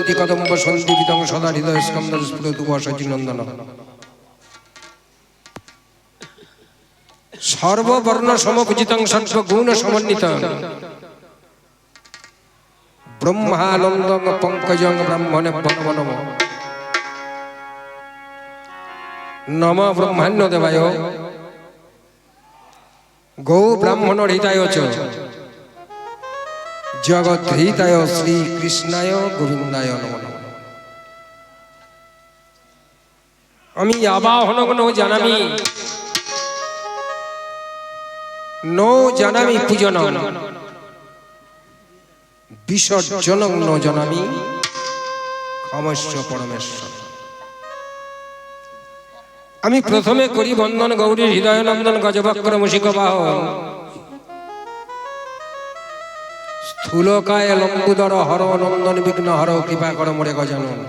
দুতি কদম্ব সন্দীপিতং সদা হৃদয় স্কন্দ স্ফুরতু বসতি নন্দন সর্ববর্ণ সমপূজিতং সর্বগুণ সমন্বিত ব্রহ্মানন্দং পঙ্কজং ব্রাহ্মণে নমো নমঃ। নম ব্রহ্মাণ্য দেবায় গো ব্রাহ্মণ হৃদায় চ জগৎ হৃদায় শ্রীকৃষ্ণায় গোবিন্দায় নমো নমঃ। আমি আবাহন জানামি নো জানামি পূজন বিসর্জন ন জানামি ক্ষমস্য পরমেশ্বর। আমি প্রথমে করি বন্দন গৌরী হৃদয় নন্দন গজবক্র মুশিক বাহন স্থূলকায় লম্বুদর হর নন্দন বিঘ্ন হর কৃপা কর মোরে গজানন।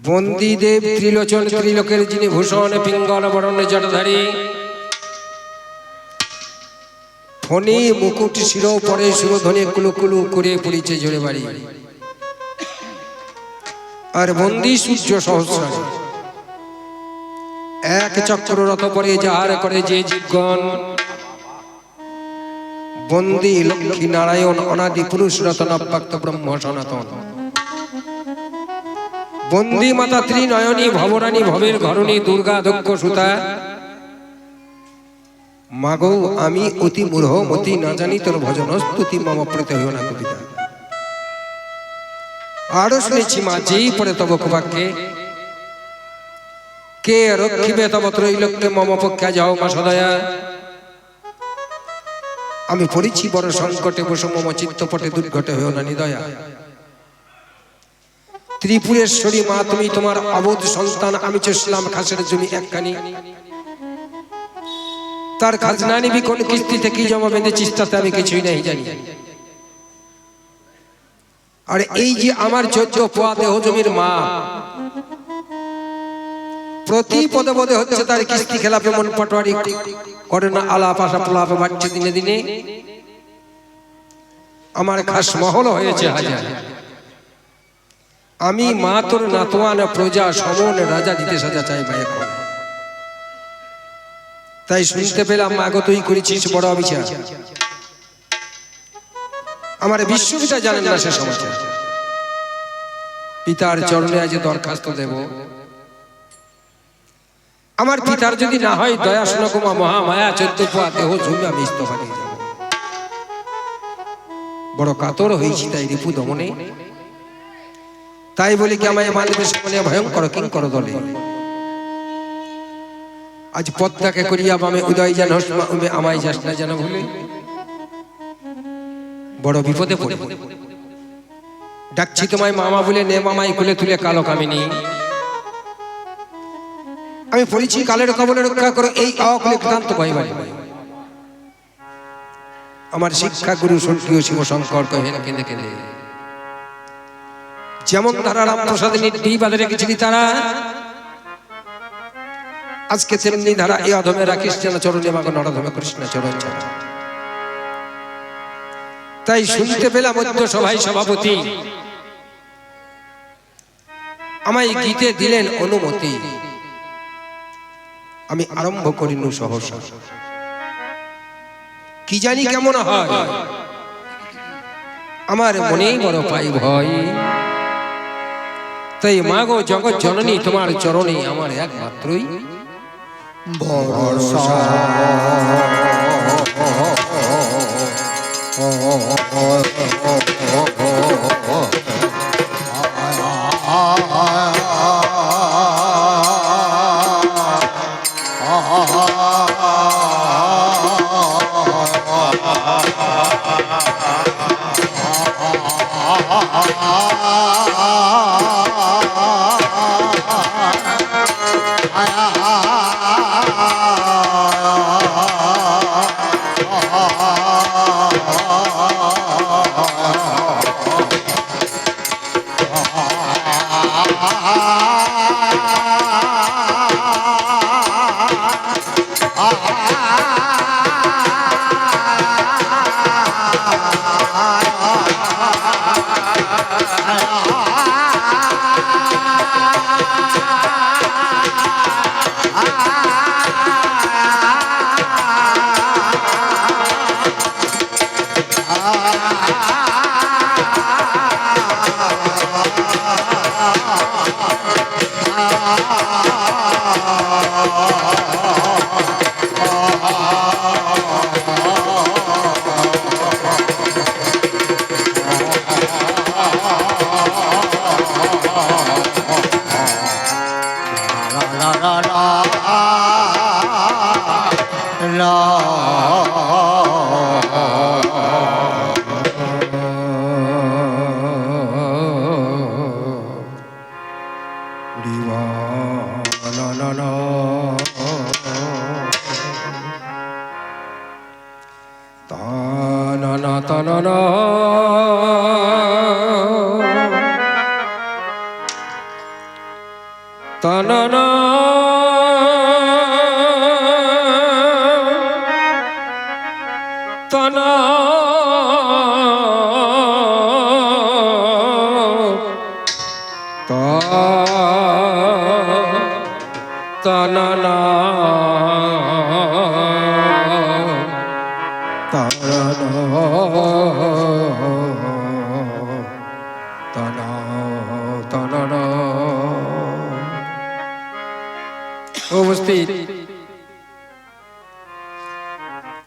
বন্দী দেব ত্রিলোচন ত্রিলোকের যিনি ভূষণ পিঙ্গল বরণ জটাধারী ফণি মুকুট শির পরে সুরধ্বনি কুলু কুলু করে পড়িছে জোরে বাড়ি। আর বন্দী সূর্য সহস্রাণী এক চক্র রথ পরে যাহার করে যে জীবগণ বন্দী লক্ষ্মী নারায়ণ অনাদি পুরুষ রতন অব্যক্ত ব্রহ্ম সনাতন। বন্দী মাতা ত্রিনয়নী ভবরানী ভবের ঘরণী দুর্গা দক্ষ সুতা মাগো আমি অতি মূঢ় মতি না জানি তোর ভজন স্তুতি মম প্রতি হইও না কবিতা। আরো শুনেছি মা যেই পড়ে তব বাক্যে কে রক্ষিবে তব ত্রৈলোক্যে মম পক্ষে যাও মা সদয়া। আমি পড়েছি বড় সংকটে বসে মম চিত্তপটে দুর্ঘটে হইও না নিদয়া। ত্রিপুরেশ্বরী মা তুমি তোমার অবোধ সন্তান আমি চষলাম খাসের জমি একখানি তার খাজনা নিবি কোন কিস্তিতে কি জমা বেঁধেছিস তাতে আমি কিছুই নাই জানি। আর এই যে আমার 14 পোয়া দেহ জমির মা প্রতি পদে পদে হচ্ছে তার কিস্তি খেলাপে মন পটোয়ারি করে না আলাপ আশা প্রলাপে বাড়ছে দিনে দিনে। আমার খাস মহল হয়েছে হাজার আমি মা তোর নাতোয়ান প্রজা সমন রাজা দিতে সাজা চাই ভাই। তাই শুনতে পেলাম মাগো তুই করেছিস বড় অবিচার। আমার বিশ্বপিতা জানেন না সে সমাচার। পিতার চরণে আজ দরখাস্ত দেব আমার পিতার যদি না হয় দয়া শুনকুমা মহামায়া 14 পোয়া দেহ জমি আমি ইস্তফা দিয়ে যাব। বড় কাতর হয়েছি তাই রিপু দমনে তাই বলি কি আমায় মানবে সামনে ভয়ঙ্কর কিঙ্কর দলে। আজ পদ্মাকে করিয়া বামে উদয় যেন আমায় যাস না যেন ভুলে বড় বিপদে পড়ে। ডাকছি তোমায় মামা বলে নে মামাই কুলে তুলে কালো কামিনী। আমি পড়েছি কালের কবলে রক্ষা করো এই অকুলে ক্রান্ত ভয় বাড়ি। আমার শিক্ষা গুরু স্বর্গীয় শিব শঙ্কর কহেন কেঁদে কেঁদে যেমন তারা রামপ্রসাদ নির্বাদে রেখেছিলি তারা আজকে তেমনি ধারা এই অধমে রাখিস যেন চরণে মাগো নরধমে কৃষ্ণ চরণ চরণ। তাই শুনতে পেলাম মধ্য সভায় সভাপতি আমায় গীতে দিলেন অনুমতি। আমি আরম্ভ করিনু সহসা কি জানি কেমন হয় আমার মনেই বড় পাই ভয়। তাই মাগো জগৎ জননী তোমার চরণে আমার একমাত্রই ভরসা। তানানা তানা তানানা উপস্থিত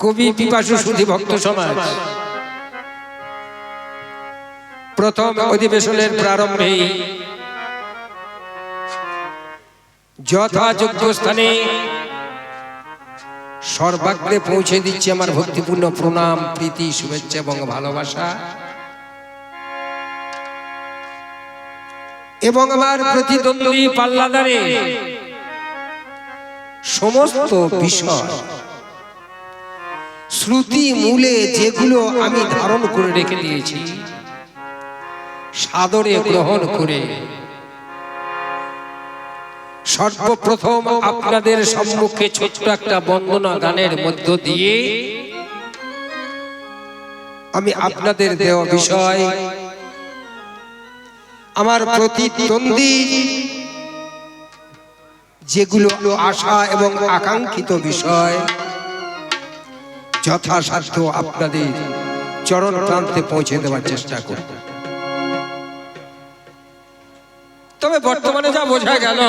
কবি পিপাসু সুধী ভক্ত সমাজ, প্রথম অধিবেশনের প্রারম্ভে যথাযোগ্য স্থানে সর্বাগ্রে পৌঁছে দিচ্ছি আমার ভক্তিপূর্ণ প্রণাম, প্রীতি, শুভেচ্ছা এবং ভালোবাসা এবং আমার প্রতিদ্বন্দ্বী পাল্লাদারে সমস্ত বিষয় শ্রুতি মূলে যেগুলো আমি ধারণ করে রেখে দিয়েছি সাদরে গ্রহণ করে সর্বপ্রথম আপনাদের সম্মুখে ছোট্ট একটা বন্দনা গানের মধ্য দিয়ে আমি আপনাদের দেওয়া বিষয়, আমার প্রতিদ্বন্দ্বী যেগুলো আশা এবং আকাঙ্ক্ষিত বিষয় যথাসাধ্য আপনাদের চরণ প্রান্তে পৌঁছে দেওয়ার চেষ্টা করব। তবে বর্তমানে যা বোঝা গেল,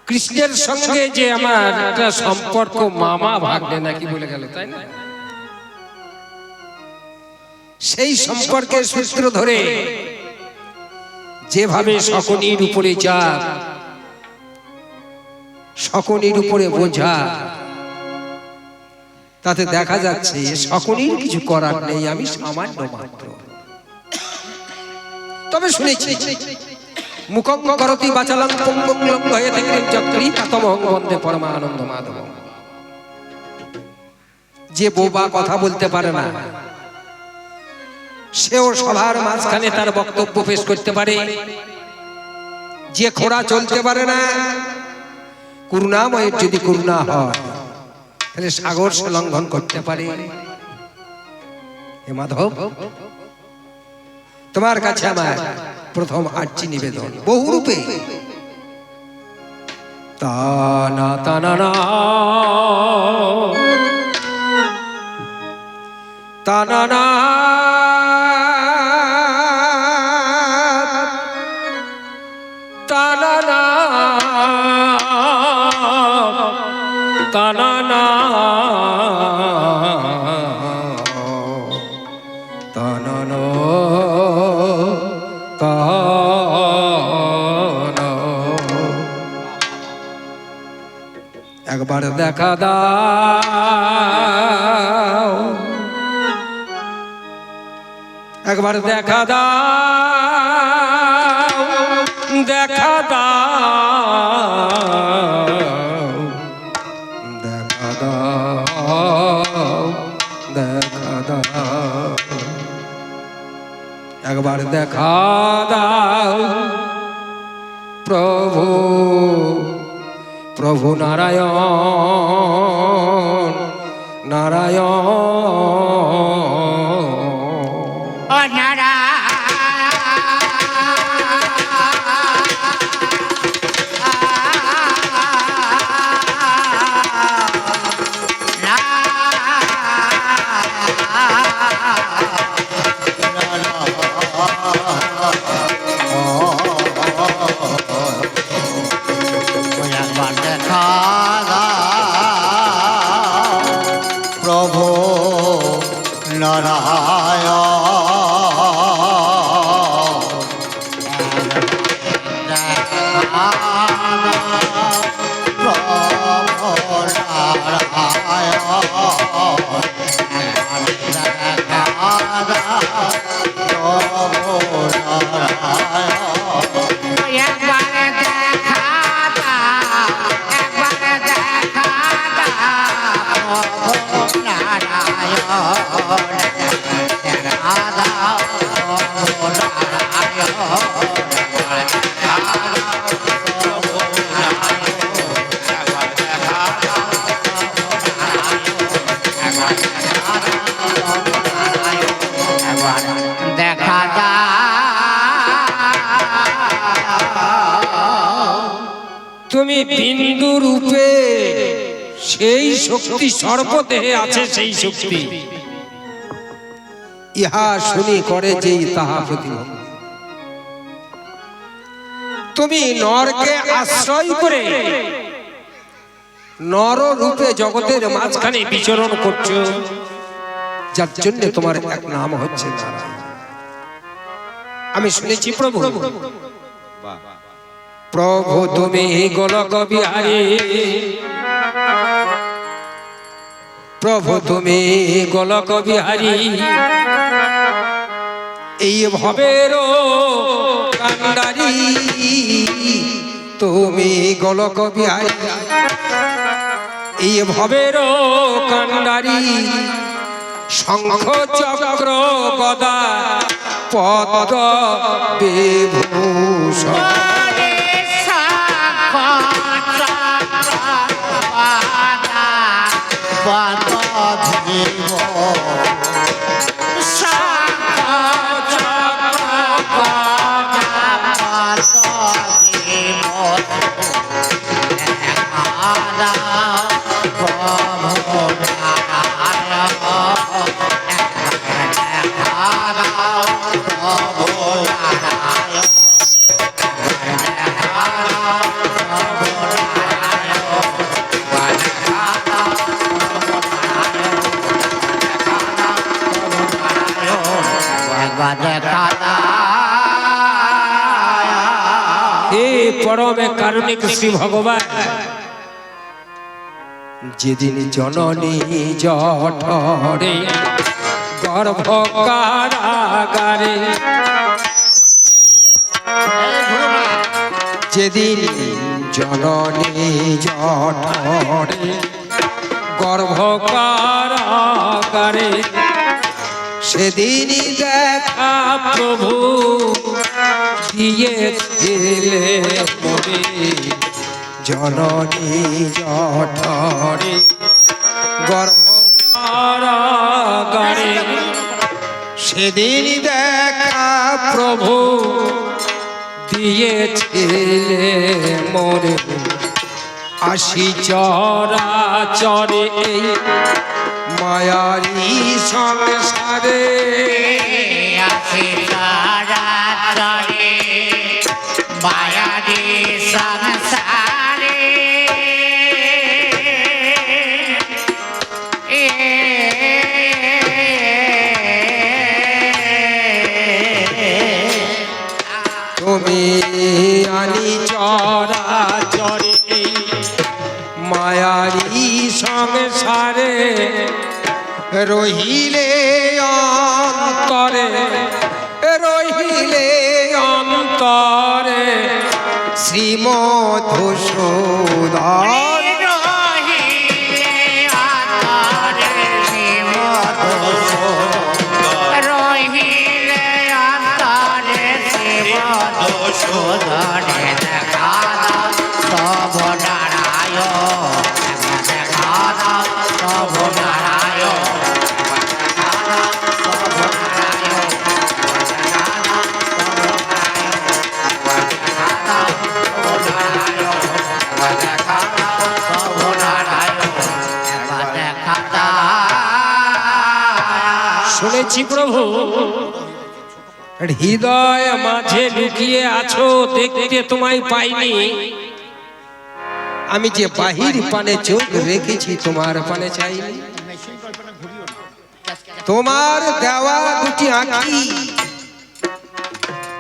কৃষ্ণের সঙ্গে যে আমার একটা সম্পর্ক মামা ভাগ্নে নাকি বলে গেল, তাই না? সেই সম্পর্কের সূত্র ধরে যেভাবে শকুনির উপরে চাপ, শকুনির উপরে বোঝা, তাতে দেখা যাচ্ছে শকুনির কিছু করার নেই, আমি সামান্য মাত্র। তবে শুনেছি মুখং করতি বাচালং পঙ্গং লঙ্ঘয়তে চক্রী ততমহং বন্দে পরমানন্দ মাধব। যে বোবা কথা বলতে পারে না সেও সবার মাঝখানে তার বক্তব্য পেশ করতে পারে। যে খোড়া চলতে পারে না, করুণাময়ের যদি করুণা হয় তাহলে সাগর সে লঙ্ঘন করতে পারে। হে মাধব, তোমার কাছে আমার প্রথম আর্জি নিবেদন, বহুরূপে তানা তানানা তানানা তানানা তানানা তানানা তানা। একবার দেখা দাও, একবার দেখা দাও, দেখা দাও, দেখা দাও, দেখা দাও, একবার দেখা দাও প্রভু, প্রভু নারায়ণ, নারায়ণ। প্রভু নারায়ণ তুমি বিন্দু রূপে সেই শক্তি সর্বদেহে আছে, সেই শক্তি ইহা শুনি করে যেই তাহা প্রতিভঙ্গ। তুমি নরকে আশ্রয় করে নর রূপে জগতের মাঝখানে বিচরণ করছো, যার জন্য তোমার এক নাম হচ্ছে নারায়ণ। আমি শুনেছি প্রভু, প্রভু তুমি গোলক বিহারী, প্রভু তুমি গোলক বিহারী, এই ভবের কান্ডারি, তুমি গোলক বিহারী, এই ভবের কান্ডারি, শঙ্খ চক্র গদা পদ্ম বিভূষণ। হে পরমে কারুণিক শ্রী ভগবান, যেদিন জননী জঠরে গর্ভ কারাগারে, যেদিন জননী জঠরে গর্ভ কারাগারে, সেদিনই দেখা প্রভু দিয়েছিলে মরে, জননী জঠরে গর্ভ কারাগারে, সেদিনই দেখা প্রভু দিয়েছিলে মরে। আসি চরাচরে এই মায়ারি সংসারে, আসি চরাচরে মায়ারি সংসারে, তুমি আনি চরাচরে এই মায়ারি সংসারে, রহিলে অন্তরে, রহিলে অন্তরে শ্রীমধুসূদন। শুনেছি প্রভু হৃদয় মাঝে লুকিয়ে আছো, দেখতে তোমায় পাইনি, আমি যে বাহির পানে চোখ রেখেছি তোমার পানে চাইনি। তোমার দেওয়া দুটি আঁখি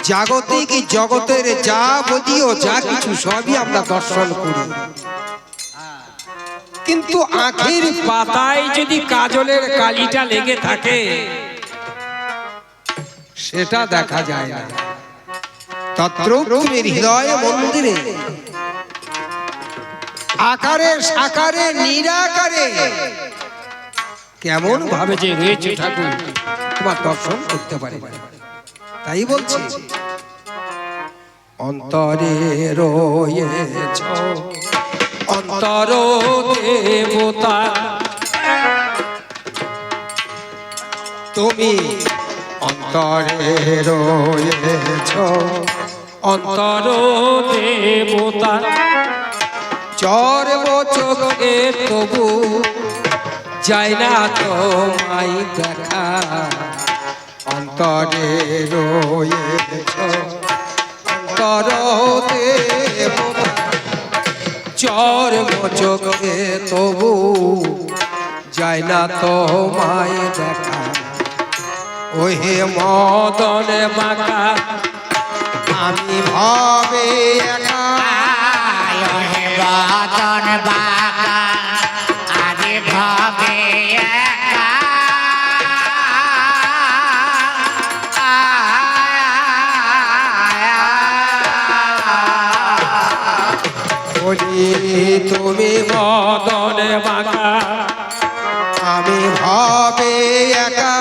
জাগতিক জগতের যাবতীয় যা কিছু সবই আমরা দর্শন করি, কিন্তু আঁখির পাতায় যদি কাজলের কালিটা লেগে থাকে সেটা দেখা যায় না। তত্র তুমি হৃদয় মন্দিরে আকারে সাকারে নিরাকারে কেমন ভাবে যে রয়েছে ঠাকুর, তোমার দর্শন করতে পারে। তাই বলছি অন্তরে রয়েছ অন্তর দেবতা, তুমি অন্তরে রয়েছ অন্তর দেবতা, চরব চোখে তবু যায় না তোমায় দেখা, অন্তরে রয়েছ অন্তর দেবতা। চরব চোখে তবু যায় না তোমায় দেখা, ওহে মদন বাঁকা আমি ভাবে একা। হে বদন বাঁকা আরে ভাবে একা। বলি তুমি মদন বাঁকা আমি ভাবে একা,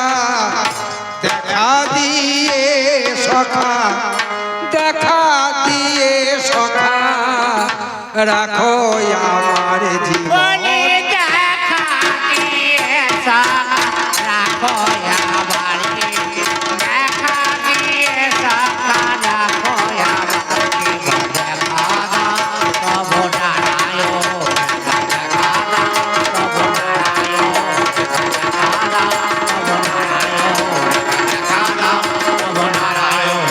দেখা দিয়ে সখা দেখা দিয়ে সখা রাখো আমার জীবন। বলি দেখা দিয়ে রাখো আমার জীবন, দেখা দিয়ে রাখো আমার জীবন। দেখা দাও প্রভু নারায়ণ, দেখা দাও প্রভু নারায়ণ, দেখা দাও প্রভু নারায়ণ, দেখা দাও প্রভু নারায়ণ,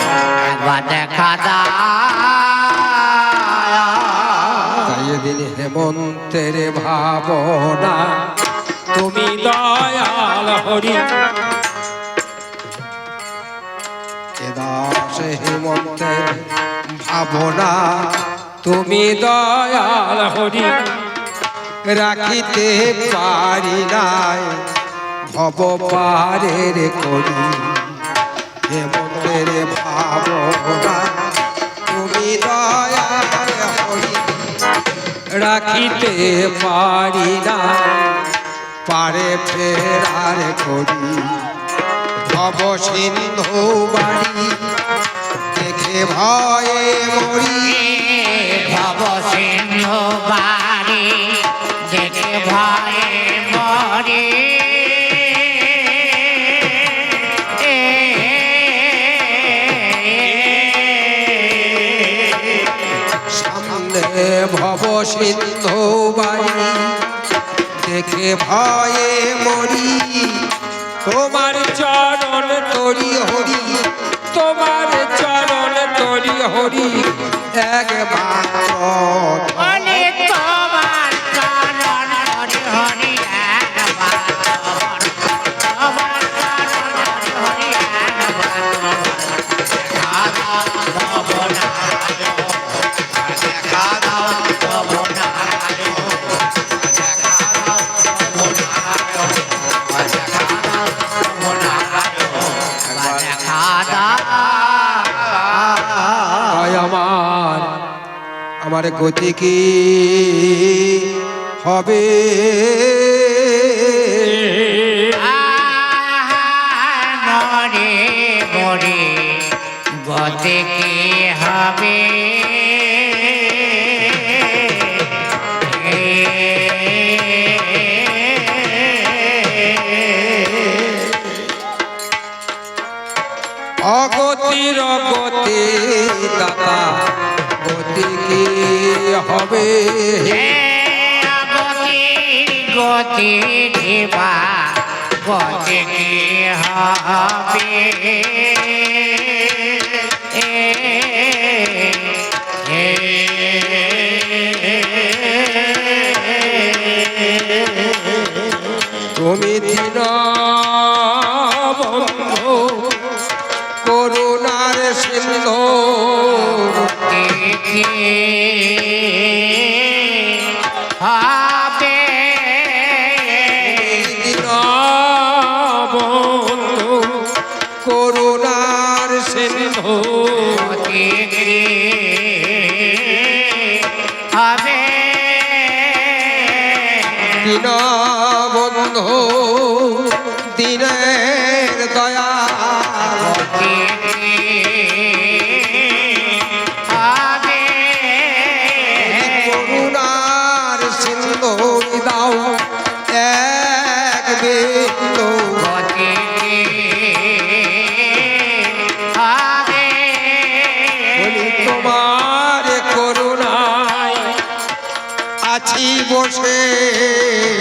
একবার দেখা দাও। তাই দিন হেমন্তের ভাবনা তুমি দয়াল হরি, এ দাস হেমন্তের ভাবনা তুমি দয়াল হরি, রাখিতে পারি নাই ভব পারের করি। হেমন্তের ভাবনা তুমি দয়াল হরি, রাখিতে পারি না পারে ফেরার করি। ভব সিন্ধু বাড়ি দেখে ভয়ে মরি, ভব সিন্ধু বাড়ি দেখে ভয়ে মরে। সামনে ভব সিন্ধু বাড়ি দেখে ভয়ে মরি। তোমার চরণ তরি হরি, তোমার চরণ তরি হরি একবার। বলে তোমার চরণ হরি হরি একবার, তোমার চরণ হরি হরি একবার। দেখা দাও প্রভু নারায়ণ, দেখা দাও প্রভু নারায়ণ, দেখা দাও প্রভু নারায়ণ, দেখা দাও প্রভু নারায়ণ, দেখা দাও। আমার গতি কি হবে? মরে মরে গতে কি হবে? অগতির গতি দাতা গতি কি হবে? গতি গতি দিবা গতি কি হবে? তুমি দিন বন্ধু করুণার সিন্ধু, হবে দিন বন্ধু করুণার সিন্ধু। হবে দিন বন্ধু দিনের দয়া, হবে করুণার সিন্ধু দাও এক বিন্দু। হবে বলি তোমার করুণায় দিবসে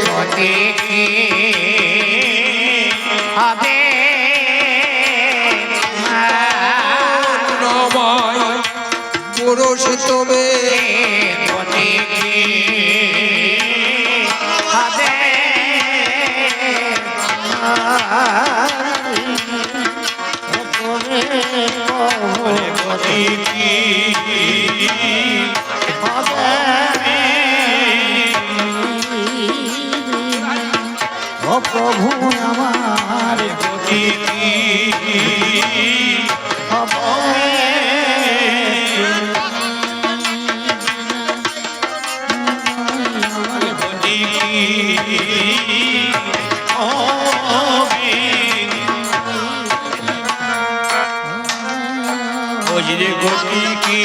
গতি কি হবে নময় পুরুষ তুমি গতি কি হবে গতি কি ও প্রভু আমার গতি হবে গতি হবে গতি কি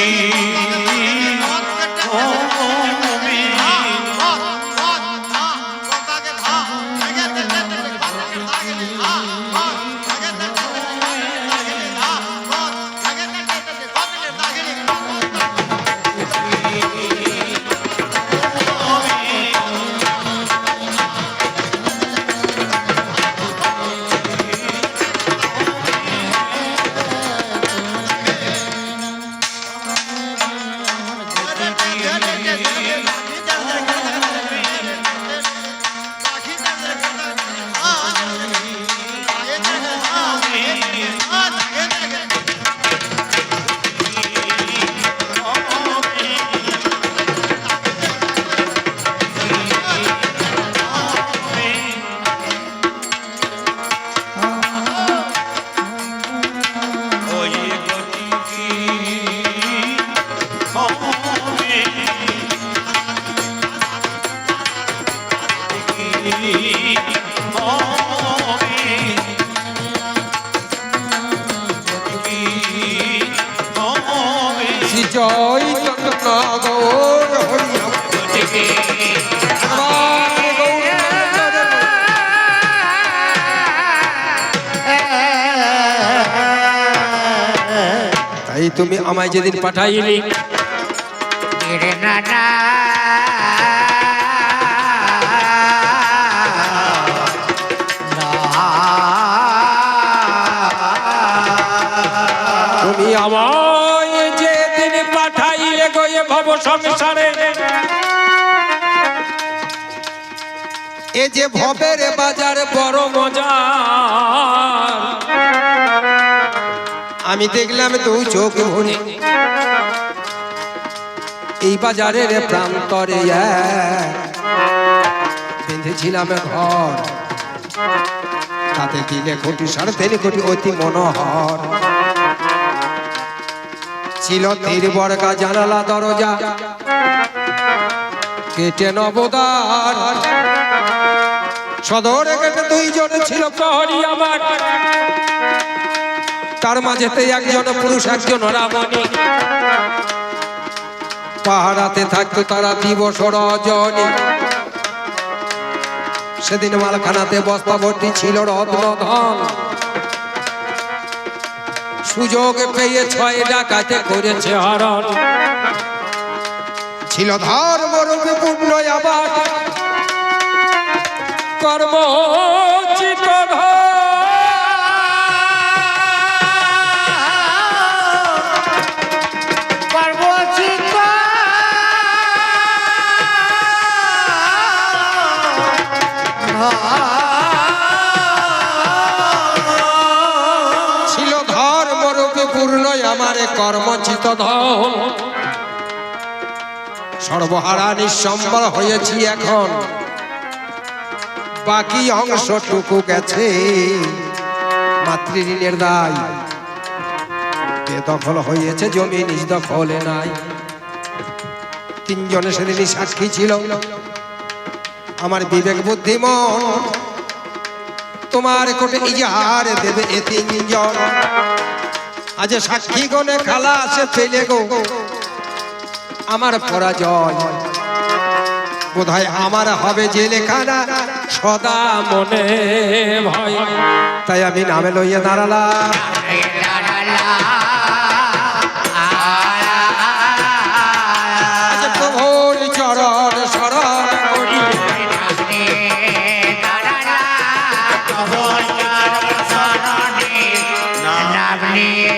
শ্রী চৈতন্য গৌর হরি তাই তুমি আমায় যেদিন পাঠাইলি নানা তুমি আমায় যেদিন পাঠাইলে গয়ে ভব সংসারে এ যে ভবের বাজার বড় মজা আমি দেখলাম দু চোখ ভরে এই বাজারের প্রান্তরে বেঁধেছিলাম ঘর তাতে 3 কোটি 3.5 কোটি অতি মনোহর ছিল 3 বর্গা জানালা দরজা কেটে নবদার সদর গেটে 2 জন ছিল প্রহরী আমার তার মাঝেতে একজন পুরুষ একজন রামণী পাহারাতে থাকতো তারা দিবস রজনী সেদিন মালখানাতে বস্তা ভর্তি ছিল রত্ন ধন সুযোগ পেয়ে 6 ডাকাতে করেছে হরণ ছিল ধর্মরূপে পূর্ণ আবার কর্মচিত ছিল ধর্মরূপে পূর্ণ আমারে কর্মচিত ধন সর্বহারা নিঃসম্বল হয়েছি এখন বাকি অংশটুকু গেছে মাতৃঋণের দায় বেদখল হয়েছে জমি নিজ দখলে নাই 3 জনে সেদিনই সাক্ষী ছিল আমার বিবেক বুদ্ধিমন তোমার কোটে ইজাহার দেবে এ 3 জন আজ সাক্ষী গনে খালা আসে ফেলে গো আমার পরাজয় বোধহয় আমার হবে জেলখানা সদা মনে ভয় তাই আমি নামে লইয়া দাঁড়ালাম প্রভুর চরণ শরণ প্রভু চরণে নাম নিয়ে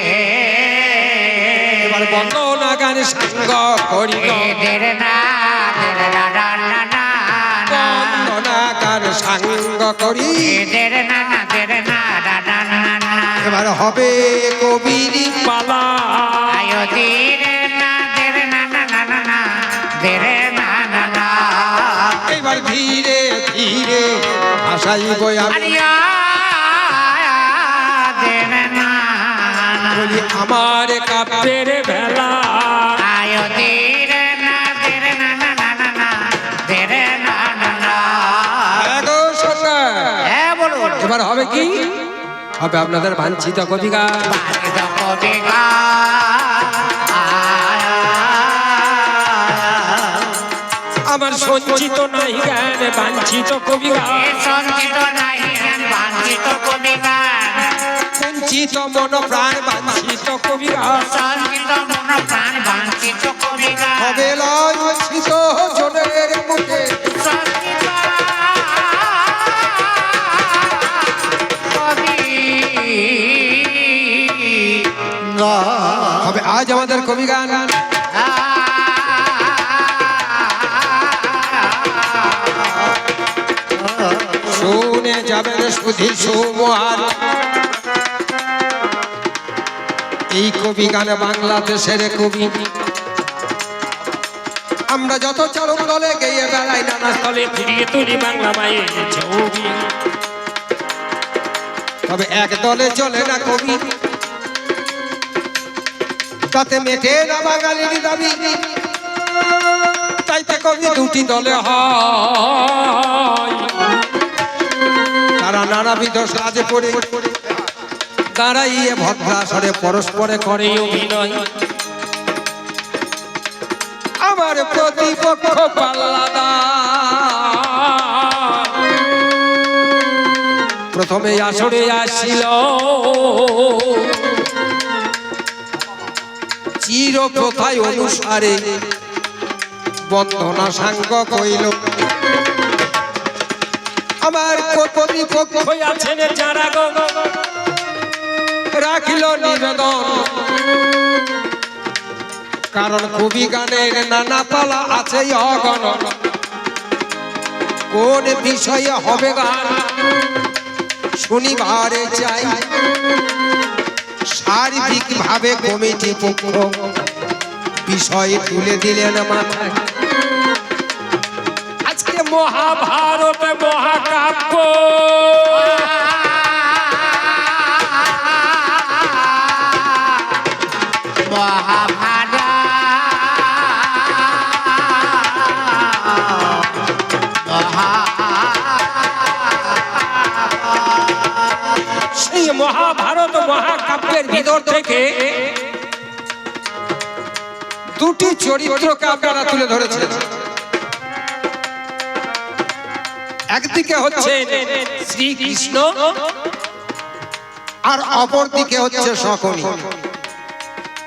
এবার বন্দনা গান সাঙ্গ করিল দের না দের না না না না বন্দনা গান সাঙ্গ করি দের না না দের না না না না না এবার হবে কবির পালা আয়ো দের না দের না না না না না দের না না না এবার ধীরে ধীরে ভাসাইব আমি আরিয়া দের না না বলি আমার কাপের ভেলা আয়ো দের না দের না না না না না দের না না না এগো সরকার। হ্যাঁ বলুন এবার হবে কি হবে আপনাদের বাঞ্ছিত কবিতা বাণিজ্য কবিতা আমার সঞ্চিত নাই জ্ঞান বাঞ্ছিত কবিতা সঞ্চিত নাই বাঞ্ছিত কবিতা সঞ্চিত মন প্রাণ বাঞ্ছিত কবিতা সঞ্চিত মন প্রাণ বাঞ্ছিত কবিতা হবে লাঞ্ছিত জনের মুখে সঞ্চিত কবি হবে আজ আমাদের কবি গান শুনে যাবেন সুধী সুমহান এই কবি গানে বাংলাদেশের কবি আমরা যত চরম দলে গিয়ে বেড়াই নানা স্থলে ফিরিয়ে তুলি বাংলা মায়ের ছবি তবে এক দলে চলে না কবি তাতে মেটে না বাঙালির দাবি তাইতে কবি দুটি দলে হয় তারা নানাবিধ সাজে পড়ে দাঁড়াইয়ে ভদ্রাসরে পরস্পরে করে অভিনয় আমার প্রতিপক্ষ পাল্লাদার প্রথমে আসরে আসিল চির প্রথায় অনুসারে বন্দনা সাঙ্গ কইল আমার প্রতিপক্ষ আছেন যারা রাখিল নিবেদন কারণ কবি গানের নানা পালা আছে অগণন কোন বিষয়ে হবে গান শনিবারে চাই সার্বিক ভাবে কমিটি পক্ষ বিষয় তুলে দিলেন মাথায় আজকে মহাভারত মহাকাব্য সেই মহাভারত মহাকাব্যের ভিতর থেকে দুটি চরিত্রকে আপনারা তুলে ধরেছেন একদিকে হচ্ছে শ্রীকৃষ্ণ আর অপর দিকে হচ্ছে শকুনি